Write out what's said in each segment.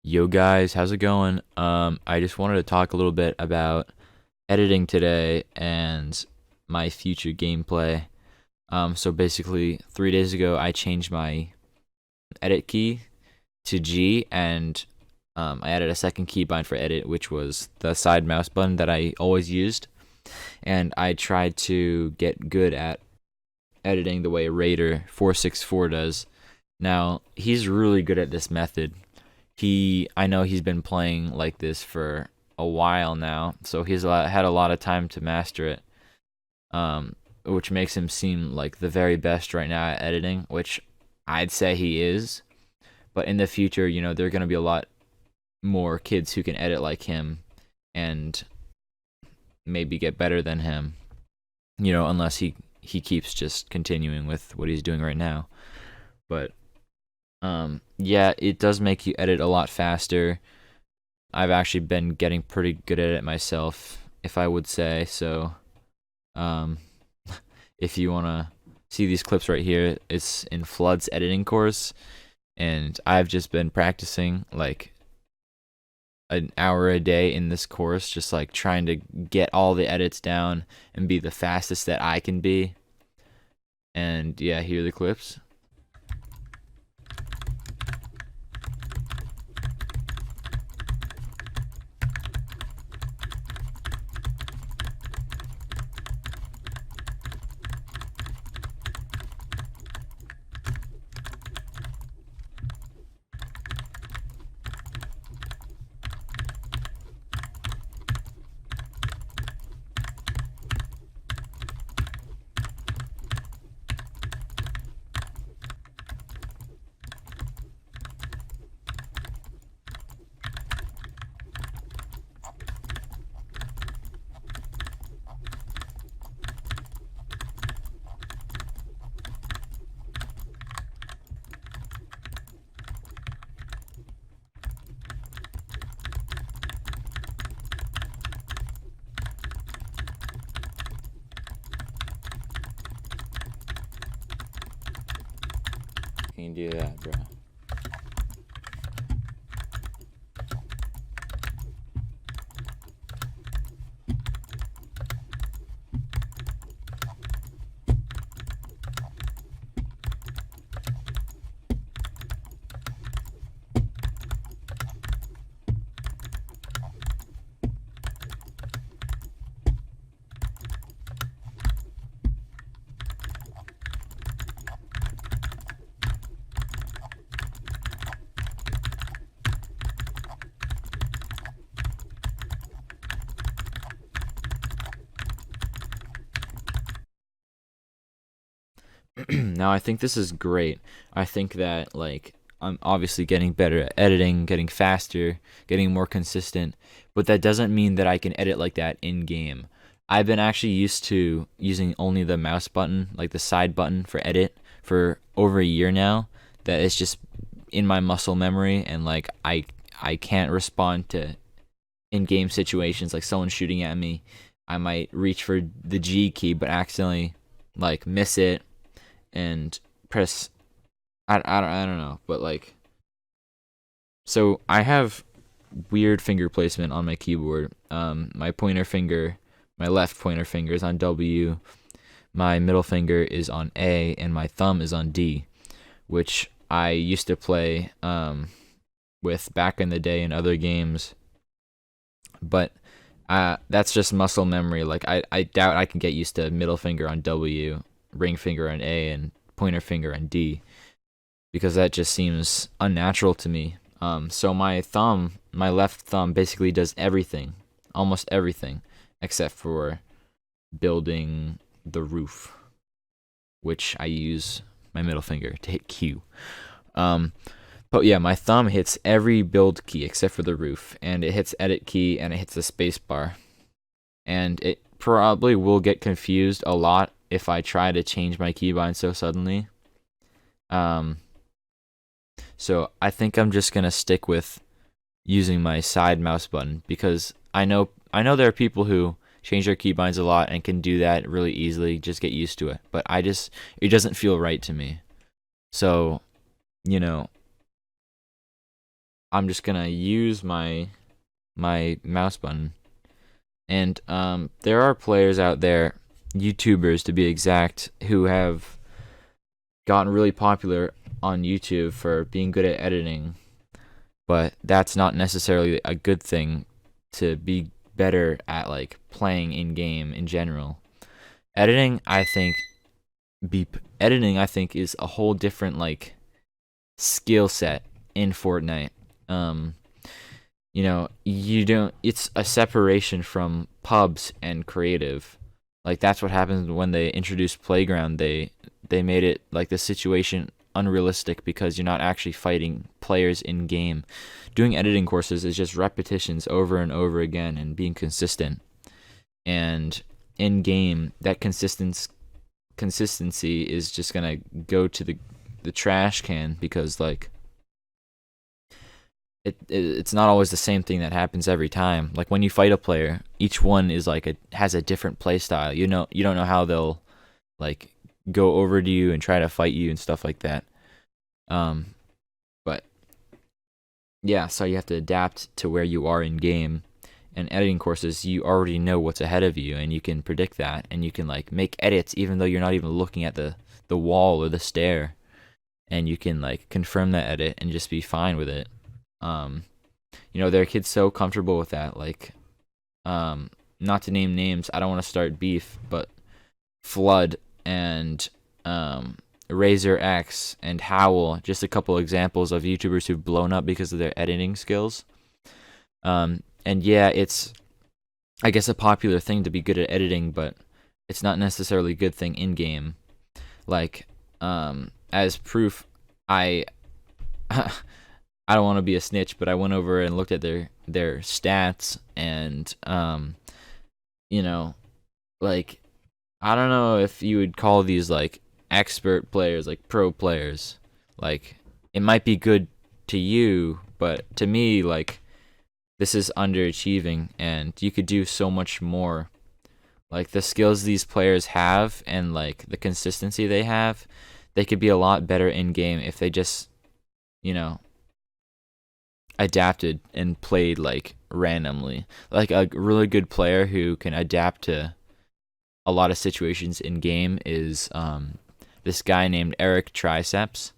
Yo guys, how's it going? I just wanted to talk a little bit about editing today and my future gameplay. So basically 3 days ago I changed my edit key to G and I added a second keybind for edit, which was the side mouse button that I always used. And I tried to get good at editing the way Raider464 does. Now, he's really good at this method. I know he's been playing like this for a while now, so had a lot of time to master it, which makes him seem like the very best right now at editing, which I'd say he is. But in the future, there are going to be a lot more kids who can edit like him and maybe get better than him, unless he keeps just continuing with what he's doing right now. But yeah, it does make you edit a lot faster. I've actually been getting pretty good at it myself, if I would say. So, um, if you wanna see these clips right here, it's in Flood's editing course, and I've just been practicing like an hour a day in this course, just like trying to get all the edits down and be the fastest that I can be. And yeah, here are the clips. Can you do that, bro? Now I think this is great. I think that like I'm obviously getting better at editing, getting faster, getting more consistent, but that doesn't mean that I can edit like that in game. I've been actually used to using only the mouse button, like the side button for edit for over a year now, that it's just in my muscle memory, and like I can't respond to in-game situations like someone shooting at me. I might reach for the G key but accidentally like miss it and press I don't know, but like, so I have weird finger placement on my keyboard. My left pointer finger is on W, my middle finger is on A, and my thumb is on D, which I used to play with back in the day in other games, but that's just muscle memory. Like I doubt I can get used to middle finger on W, ring finger on A, and pointer finger on D, because that just seems unnatural to me. So my left thumb basically does everything, almost everything, except for building the roof, which I use my middle finger to hit Q. Um, but yeah, my thumb hits every build key except for the roof, and it hits edit key, and it hits the space bar. And it probably will get confused a lot if I try to change my keybind so suddenly. So I think I'm just gonna stick with using my side mouse button, because I know there are people who change their keybinds a lot and can do that really easily, just get used to it. But it doesn't feel right to me. So, you know, I'm just gonna use my mouse button. And there are players out there, YouTubers to be exact, who have gotten really popular on YouTube for being good at editing, but that's not necessarily a good thing to be better at like playing in game in general. Editing, I think, is a whole different like skill set in Fortnite. Um, you don't. It's a separation from pubs and creative. Like that's what happens when they introduced Playground. They made it like the situation unrealistic because you're not actually fighting players in game. Doing editing courses is just repetitions over and over again and being consistent. And in game, that consistency is just gonna go to the trash can because like it's not always the same thing that happens every time. Like when you fight a player, each one is like has a different play style. You don't know how they'll like go over to you and try to fight you and stuff like that. But yeah, so you have to adapt to where you are in game. And editing courses, you already know what's ahead of you, and you can predict that, and you can like make edits even though you're not even looking at the wall or the stair, and you can like confirm that edit and just be fine with it. Um, there are kids so comfortable with that. Like, not to name names, I don't want to start beef, but Flood and Razor X and Howl, just a couple examples of YouTubers who've blown up because of their editing skills. And yeah, it's, I guess, a popular thing to be good at editing, but it's not necessarily a good thing in game. Like, as proof, I I don't want to be a snitch, but I went over and looked at their stats, and like I don't know if you would call these like expert players, like pro players. Like it might be good to you, but to me, like this is underachieving, and you could do so much more. Like the skills these players have and like the consistency they have, they could be a lot better in game if they just, adapted and played like randomly. Like a really good player who can adapt to a lot of situations in game is this guy named Eric Triceps,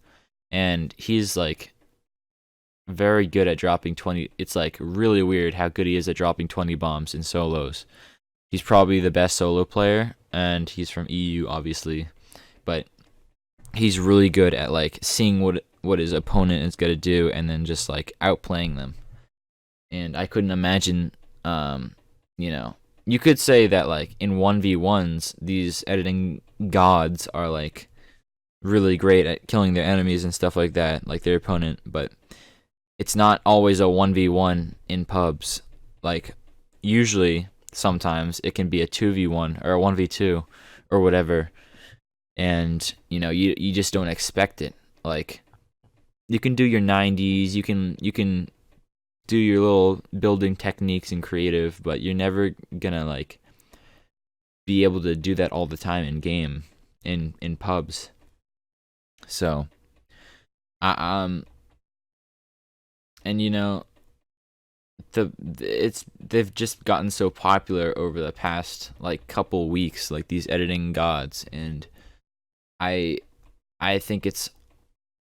and he's like very good at dropping 20. It's like really weird how good he is at dropping 20 bombs in solos. He's probably the best solo player, and he's from EU obviously, but he's really good at like seeing what his opponent is going to do and then just like outplaying them. And I couldn't imagine you could say that like in 1v1s these editing gods are like really great at killing their enemies and stuff like that, like their opponent, but it's not always a 1v1 in pubs. Like usually sometimes it can be a 2v1 or a 1v2 or whatever, and you just don't expect it. Like you can do your 90s, you can do your little building techniques and creative, but you're never gonna like be able to do that all the time in game in pubs. So and they've just gotten so popular over the past like couple weeks, like these editing gods, and I think it's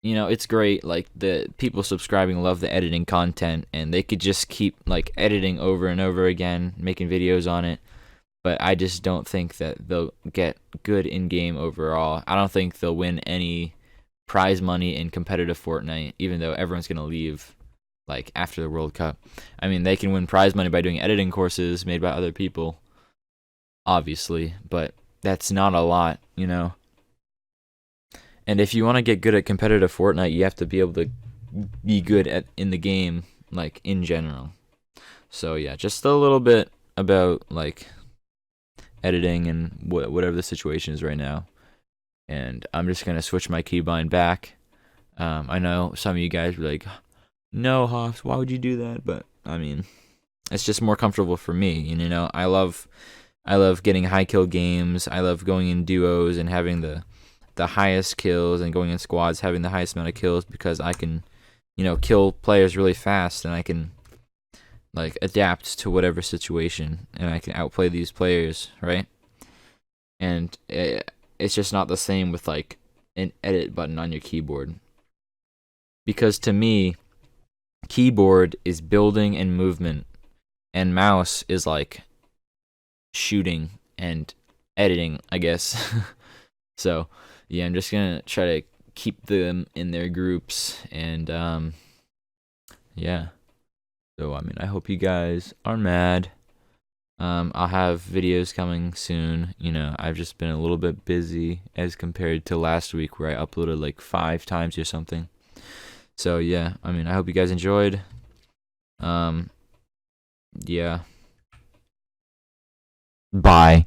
it's great. Like the people subscribing love the editing content, and they could just keep like editing over and over again, making videos on it. But I just don't think that they'll get good in game overall. I don't think they'll win any prize money in competitive Fortnite, even though everyone's gonna leave like after the World Cup. I mean, they can win prize money by doing editing courses made by other people, obviously, but that's not a lot, And if you want to get good at competitive Fortnite, you have to be able to be good at in the game, like in general. So yeah, just a little bit about like editing and whatever the situation is right now. And I'm just gonna switch my keybind back. I know some of you guys were like, "No, Hoffs, why would you do that?" But I mean, it's just more comfortable for me. And I love getting high kill games. I love going in duos and having the highest kills, and going in squads having the highest amount of kills, because I can, kill players really fast, and I can like adapt to whatever situation, and I can outplay these players, right? And it's just not the same with like an edit button on your keyboard, because to me, keyboard is building and movement, and mouse is like shooting and editing, I guess. So yeah, I'm just gonna try to keep them in their groups, and yeah. So I mean, I hope you guys are mad. I'll have videos coming soon. I've just been a little bit busy as compared to last week where I uploaded like 5 times or something. So yeah, I mean, I hope you guys enjoyed. Yeah. Bye.